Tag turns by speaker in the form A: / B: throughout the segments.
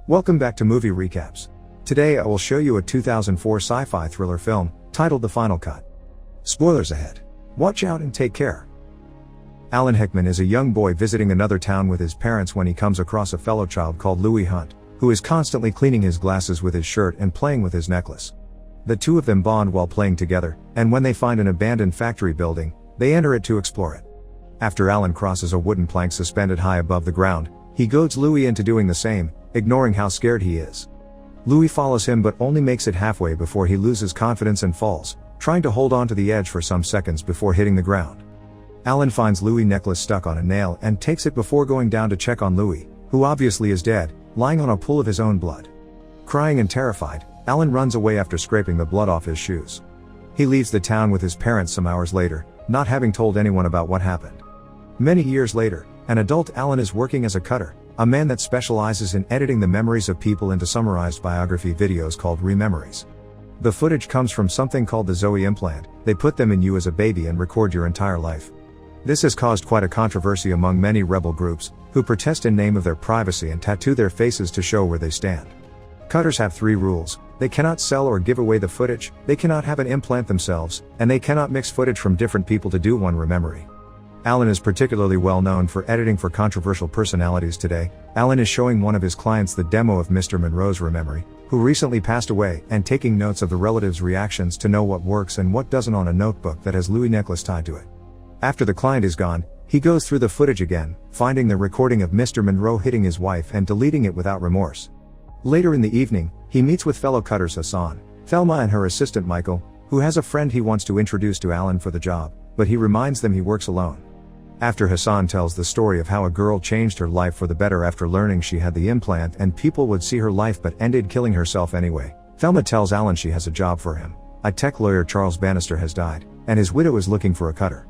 A: Welcome back to Movie Recaps. Today I will show you a 2004 sci-fi thriller film, titled The Final Cut. Spoilers ahead. Watch out and take care. Alan Hickman is a young boy visiting another town with his parents when he comes across a fellow child called Louis Hunt, who is constantly cleaning his glasses with his shirt and playing with his necklace. The two of them bond while playing together, and when they find an abandoned factory building, they enter it to explore it. After Alan crosses a wooden plank suspended high above the ground, he goads Louis into doing the same, ignoring how scared he is. Louis follows him but only makes it halfway before he loses confidence and falls, trying to hold on to the edge for some seconds before hitting the ground. Alan finds Louis' necklace stuck on a nail and takes it before going down to check on Louis, who obviously is dead, lying on a pool of his own blood. Crying and terrified, Alan runs away after scraping the blood off his shoes. He leaves the town with his parents some hours later, not having told anyone about what happened. Many years later, an adult Alan is working as a cutter, a man that specializes in editing the memories of people into summarized biography videos called rememories. The footage comes from something called the Zoe implant. They put them in you as a baby and record your entire life. This has caused quite a controversy among many rebel groups, who protest in name of their privacy and tattoo their faces to show where they stand. Cutters have 3 rules: they cannot sell or give away the footage, they cannot have an implant themselves, and they cannot mix footage from different people to do one rememory. Alan is particularly well known for editing for controversial personalities today. Alan is showing one of his clients the demo of Mr. Monroe's rememory, who recently passed away, and taking notes of the relatives' reactions to know what works and what doesn't on a notebook that has Louis' necklace tied to it. After the client is gone, he goes through the footage again, finding the recording of Mr. Monroe hitting his wife and deleting it without remorse. Later in the evening, he meets with fellow cutters Hassan, Thelma and her assistant Michael, who has a friend he wants to introduce to Alan for the job, but he reminds them he works alone. After Hassan tells the story of how a girl changed her life for the better after learning she had the implant and people would see her life but ended killing herself anyway, Thelma tells Alan she has a job for him. A tech lawyer, Charles Bannister, has died, and his widow is looking for a cutter.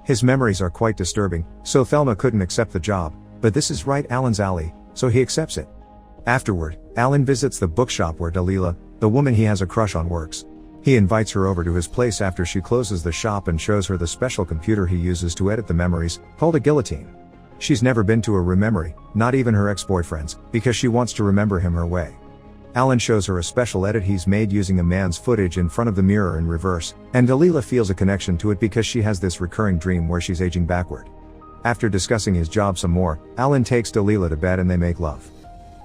A: His memories are quite disturbing, so Thelma couldn't accept the job, but this is right Alan's alley, so he accepts it. Afterward, Alan visits the bookshop where Dalila, the woman he has a crush on, works. He invites her over to his place after she closes the shop and shows her the special computer he uses to edit the memories, called a guillotine. She's never been to a rememory, not even her ex-boyfriend's, because she wants to remember him her way. Alan shows her a special edit he's made using a man's footage in front of the mirror in reverse, and Dalila feels a connection to it because she has this recurring dream where she's aging backward. After discussing his job some more, Alan takes Dalila to bed and they make love.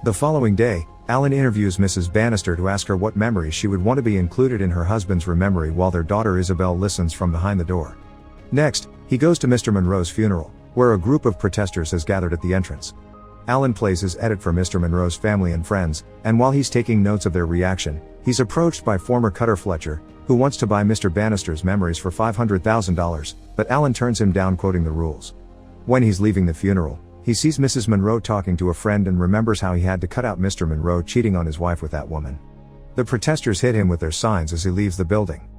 A: The following day, Alan interviews Mrs. Bannister to ask her what memories she would want to be included in her husband's rememory while their daughter Isabel listens from behind the door. Next, he goes to Mr. Monroe's funeral, where a group of protesters has gathered at the entrance. Alan plays his edit for Mr. Monroe's family and friends, and while he's taking notes of their reaction, he's approached by former cutter Fletcher, who wants to buy Mr. Bannister's memories for $500,000, but Alan turns him down, quoting the rules. When he's leaving the funeral, he sees Mrs. Monroe talking to a friend and remembers how he had to cut out Mr. Monroe cheating on his wife with that woman. The protesters hit him with their signs as he leaves the building.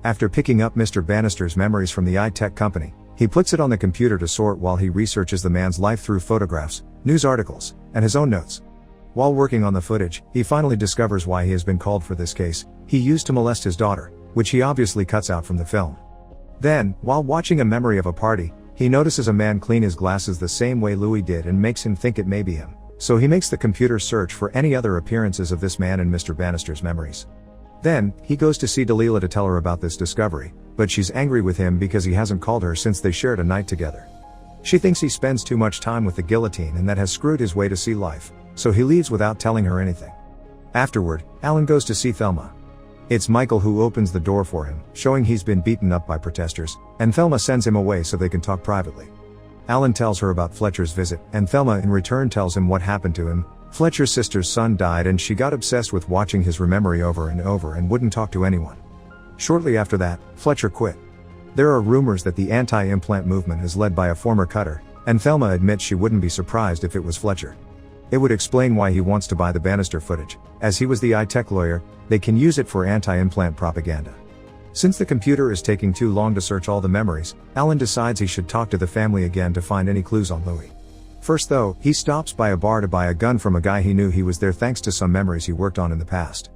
A: After picking up Mr. Bannister's memories from the eye-tech company, he puts it on the computer to sort while he researches the man's life through photographs, news articles, and his own notes. While working on the footage, he finally discovers why he has been called for this case. He used to molest his daughter, which he obviously cuts out from the film. Then, while watching a memory of a party, he notices a man clean his glasses the same way Louis did and makes him think it may be him. So he makes the computer search for any other appearances of this man in Mr. Bannister's memories. Then, he goes to see Dalila to tell her about this discovery, but she's angry with him because he hasn't called her since they shared a night together. She thinks he spends too much time with the guillotine and that has screwed his way to see life, so he leaves without telling her anything. Afterward, Alan goes to see Thelma. It's Michael who opens the door for him, showing he's been beaten up by protesters, and Thelma sends him away so they can talk privately. Alan tells her about Fletcher's visit, and Thelma in return tells him what happened to him. Fletcher's sister's son died and she got obsessed with watching his rememory over and over and wouldn't talk to anyone. Shortly after that, Fletcher quit. There are rumors that the anti-implant movement is led by a former cutter, and Thelma admits she wouldn't be surprised if it was Fletcher. It would explain why he wants to buy the Bannister footage. As he was the eye-tech lawyer, they can use it for anti-implant propaganda. Since the computer is taking too long to search all the memories, Alan decides he should talk to the family again to find any clues on Louis. First though, he stops by a bar to buy a gun from a guy he knew. He was there thanks to some memories he worked on in the past.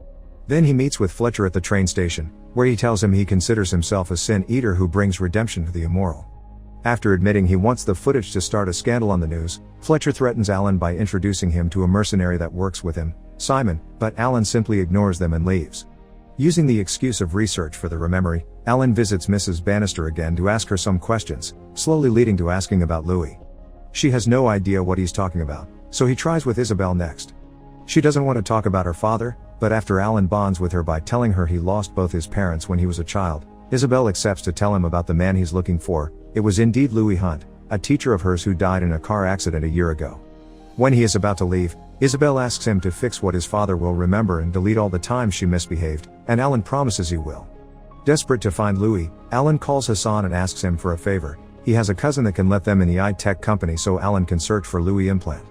A: Then he meets with Fletcher at the train station, where he tells him he considers himself a sin eater who brings redemption to the immoral. After admitting he wants the footage to start a scandal on the news, Fletcher threatens Alan by introducing him to a mercenary that works with him, Simon, but Alan simply ignores them and leaves. Using the excuse of research for the memory, Alan visits Mrs. Bannister again to ask her some questions, slowly leading to asking about Louis. She has no idea what he's talking about, so he tries with Isabel next. She doesn't want to talk about her father, but after Alan bonds with her by telling her he lost both his parents when he was a child, Isabel accepts to tell him about the man he's looking for. It was indeed Louis Hunt, a teacher of hers who died in a car accident a year ago. When he is about to leave, Isabel asks him to fix what his father will remember and delete all the times she misbehaved, and Alan promises he will. Desperate to find Louis, Alan calls Hassan and asks him for a favor. He has a cousin that can let them in the eye tech company so Alan can search for Louis' implant.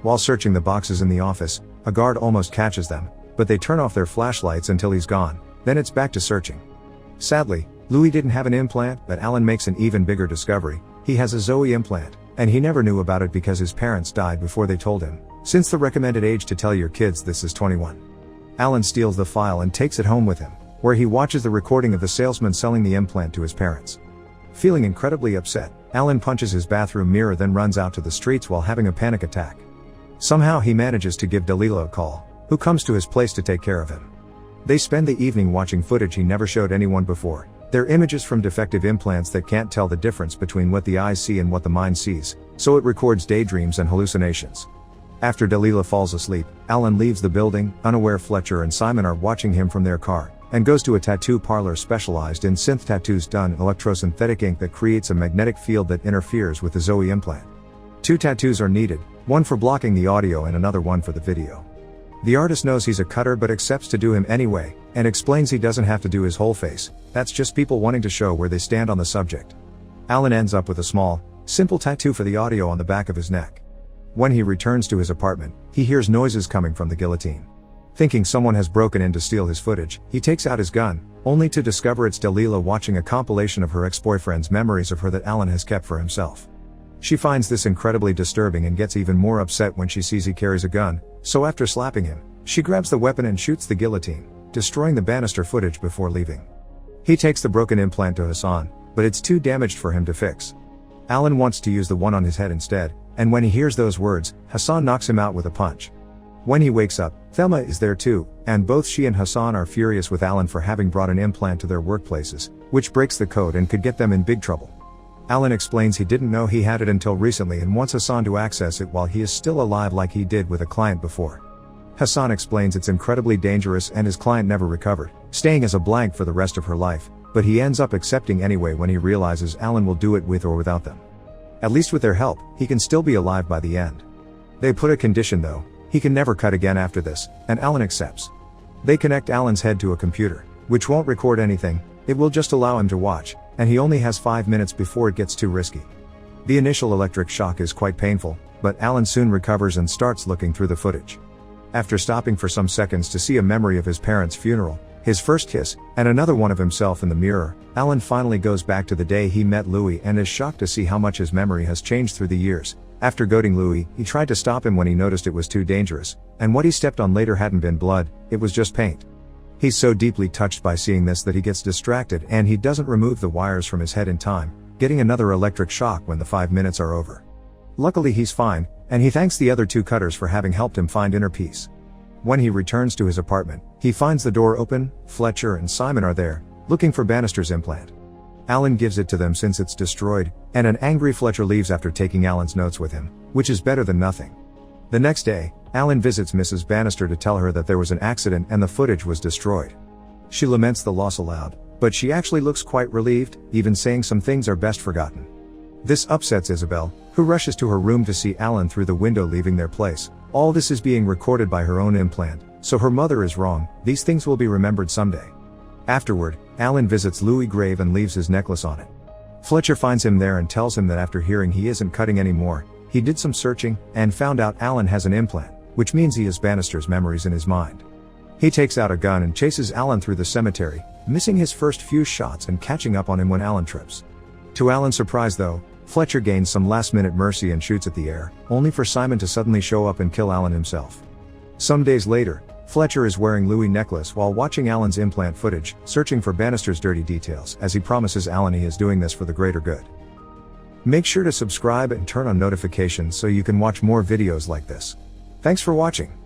A: While searching the boxes in the office, a guard almost catches them, but they turn off their flashlights until he's gone, then it's back to searching. Sadly, Louis didn't have an implant, but Alan makes an even bigger discovery. He has a Zoe implant, and he never knew about it because his parents died before they told him, since the recommended age to tell your kids this is 21. Alan steals the file and takes it home with him, where he watches the recording of the salesman selling the implant to his parents. Feeling incredibly upset, Alan punches his bathroom mirror then runs out to the streets while having a panic attack. Somehow he manages to give Dalila a call, who comes to his place to take care of him. They spend the evening watching footage he never showed anyone before. They're images from defective implants that can't tell the difference between what the eyes see and what the mind sees, so it records daydreams and hallucinations. After Dalila falls asleep, Alan leaves the building, unaware Fletcher and Simon are watching him from their car, and goes to a tattoo parlor specialized in synth tattoos done in electrosynthetic ink that creates a magnetic field that interferes with the Zoe implant. 2 tattoos are needed, one for blocking the audio and another one for the video. The artist knows he's a cutter but accepts to do him anyway, and explains he doesn't have to do his whole face, that's just people wanting to show where they stand on the subject. Alan ends up with a small, simple tattoo for the audio on the back of his neck. When he returns to his apartment, he hears noises coming from the guillotine. Thinking someone has broken in to steal his footage, he takes out his gun, only to discover it's Dalila watching a compilation of her ex-boyfriend's memories of her that Alan has kept for himself. She finds this incredibly disturbing and gets even more upset when she sees he carries a gun, so after slapping him, she grabs the weapon and shoots the guillotine, destroying the Bannister footage before leaving. He takes the broken implant to Hassan, but it's too damaged for him to fix. Alan wants to use the one on his head instead, and when he hears those words, Hassan knocks him out with a punch. When he wakes up, Thelma is there too, and both she and Hassan are furious with Alan for having brought an implant to their workplaces, which breaks the code and could get them in big trouble. Alan explains he didn't know he had it until recently and wants Hassan to access it while he is still alive like he did with a client before. Hassan explains it's incredibly dangerous and his client never recovered, staying as a blank for the rest of her life, but he ends up accepting anyway when he realizes Alan will do it with or without them. At least with their help, he can still be alive by the end. They put a condition though, he can never cut again after this, and Alan accepts. They connect Alan's head to a computer, which won't record anything, it will just allow him to watch, and he only has 5 minutes before it gets too risky. The initial electric shock is quite painful, but Alan soon recovers and starts looking through the footage. After stopping for some seconds to see a memory of his parents' funeral, his first kiss, and another one of himself in the mirror, Alan finally goes back to the day he met Louis and is shocked to see how much his memory has changed through the years. After goading Louis, he tried to stop him when he noticed it was too dangerous, and what he stepped on later hadn't been blood, it was just paint. He's so deeply touched by seeing this that he gets distracted and he doesn't remove the wires from his head in time, getting another electric shock when the 5 minutes are over. Luckily he's fine, and he thanks the other 2 cutters for having helped him find inner peace. When he returns to his apartment, he finds the door open, Fletcher and Simon are there, looking for Bannister's implant. Alan gives it to them since it's destroyed, and an angry Fletcher leaves after taking Alan's notes with him, which is better than nothing. The next day, Alan visits Mrs. Bannister to tell her that there was an accident and the footage was destroyed. She laments the loss aloud, but she actually looks quite relieved, even saying some things are best forgotten. This upsets Isabel, who rushes to her room to see Alan through the window leaving their place. All this is being recorded by her own implant, so her mother is wrong, these things will be remembered someday. Afterward, Alan visits Louis' grave and leaves his necklace on it. Fletcher finds him there and tells him that after hearing he isn't cutting anymore, he did some searching, and found out Alan has an implant, which means he has Bannister's memories in his mind. He takes out a gun and chases Alan through the cemetery, missing his first few shots and catching up on him when Alan trips. To Alan's surprise though, Fletcher gains some last-minute mercy and shoots at the air, only for Simon to suddenly show up and kill Alan himself. Some days later, Fletcher is wearing Louis' necklace while watching Alan's implant footage, searching for Bannister's dirty details as he promises Alan he is doing this for the greater good. Make sure to subscribe and turn on notifications so you can watch more videos like this. Thanks for watching.